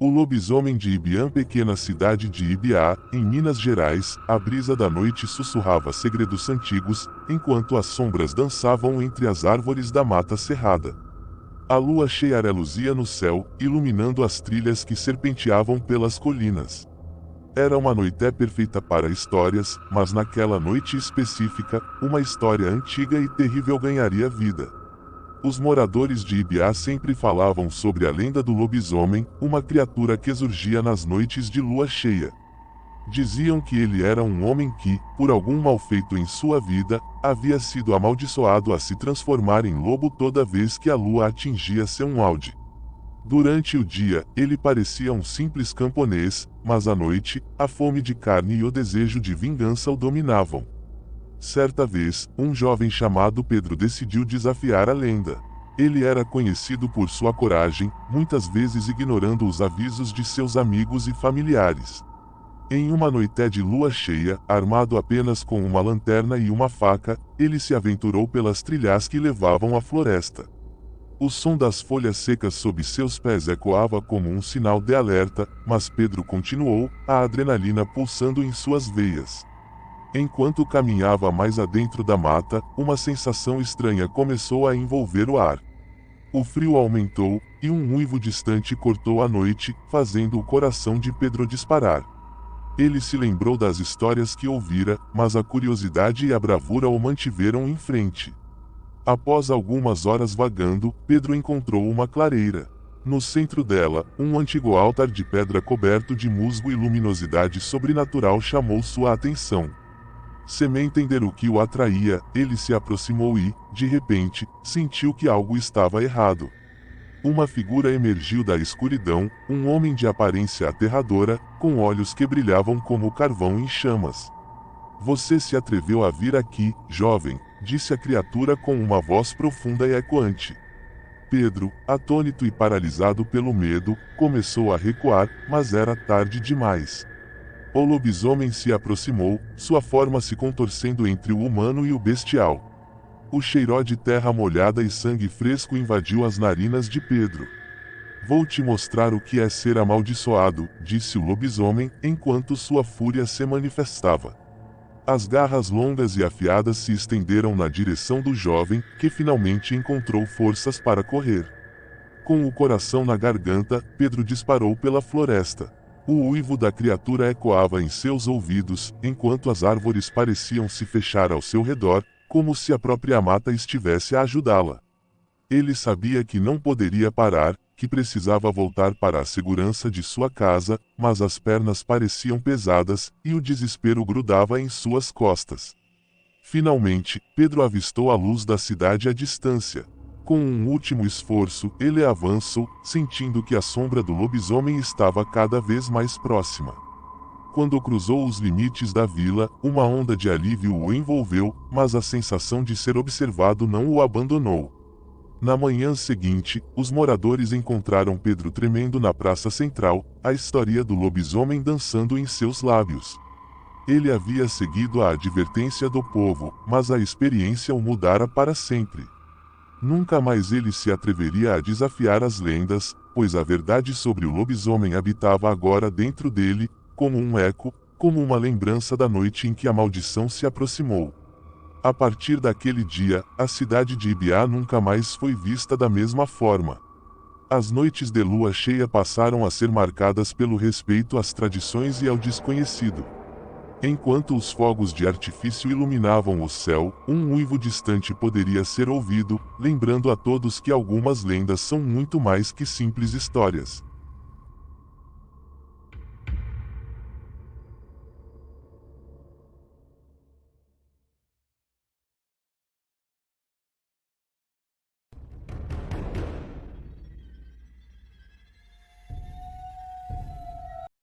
O lobisomem de Ibiã, pequena cidade de Ibiá, em Minas Gerais, a brisa da noite sussurrava segredos antigos, enquanto as sombras dançavam entre as árvores da mata cerrada. A lua cheia reluzia no céu, iluminando as trilhas que serpenteavam pelas colinas. Era uma noite perfeita para histórias, mas naquela noite específica, uma história antiga e terrível ganharia vida. Os moradores de Ibiá sempre falavam sobre a lenda do lobisomem, uma criatura que surgia nas noites de lua cheia. Diziam que ele era um homem que, por algum mal feito em sua vida, havia sido amaldiçoado a se transformar em lobo toda vez que a lua atingia seu auge. Durante o dia, ele parecia um simples camponês, mas à noite, a fome de carne e o desejo de vingança o dominavam. Certa vez, um jovem chamado Pedro decidiu desafiar a lenda. Ele era conhecido por sua coragem, muitas vezes ignorando os avisos de seus amigos e familiares. Em uma noite de lua cheia, armado apenas com uma lanterna e uma faca, ele se aventurou pelas trilhas que levavam à floresta. O som das folhas secas sob seus pés ecoava como um sinal de alerta, mas Pedro continuou, a adrenalina pulsando em suas veias. Enquanto caminhava mais adentro da mata, uma sensação estranha começou a envolver o ar. O frio aumentou, e um uivo distante cortou a noite, fazendo o coração de Pedro disparar. Ele se lembrou das histórias que ouvira, mas a curiosidade e a bravura o mantiveram em frente. Após algumas horas vagando, Pedro encontrou uma clareira. No centro dela, um antigo altar de pedra coberto de musgo e luminosidade sobrenatural chamou sua atenção. Sem entender o que o atraía, ele se aproximou e, de repente, sentiu que algo estava errado. Uma figura emergiu da escuridão, um homem de aparência aterradora, com olhos que brilhavam como carvão em chamas. "Você se atreveu a vir aqui, jovem", disse a criatura com uma voz profunda e ecoante. Pedro, atônito e paralisado pelo medo, começou a recuar, mas era tarde demais. O lobisomem se aproximou, sua forma se contorcendo entre o humano e o bestial. O cheiro de terra molhada e sangue fresco invadiu as narinas de Pedro. "Vou te mostrar o que é ser amaldiçoado", disse o lobisomem, enquanto sua fúria se manifestava. As garras longas e afiadas se estenderam na direção do jovem, que finalmente encontrou forças para correr. Com o coração na garganta, Pedro disparou pela floresta. O uivo da criatura ecoava em seus ouvidos, enquanto as árvores pareciam se fechar ao seu redor, como se a própria mata estivesse a ajudá-la. Ele sabia que não poderia parar, que precisava voltar para a segurança de sua casa, mas as pernas pareciam pesadas, e o desespero grudava em suas costas. Finalmente, Pedro avistou a luz da cidade à distância. Com um último esforço, ele avançou, sentindo que a sombra do lobisomem estava cada vez mais próxima. Quando cruzou os limites da vila, uma onda de alívio o envolveu, mas a sensação de ser observado não o abandonou. Na manhã seguinte, os moradores encontraram Pedro tremendo na praça central, a história do lobisomem dançando em seus lábios. Ele havia seguido a advertência do povo, mas a experiência o mudara para sempre. Nunca mais ele se atreveria a desafiar as lendas, pois a verdade sobre o lobisomem habitava agora dentro dele, como um eco, como uma lembrança da noite em que a maldição se aproximou. A partir daquele dia, a cidade de Ibiá nunca mais foi vista da mesma forma. As noites de lua cheia passaram a ser marcadas pelo respeito às tradições e ao desconhecido. Enquanto os fogos de artifício iluminavam o céu, um uivo distante poderia ser ouvido, lembrando a todos que algumas lendas são muito mais que simples histórias.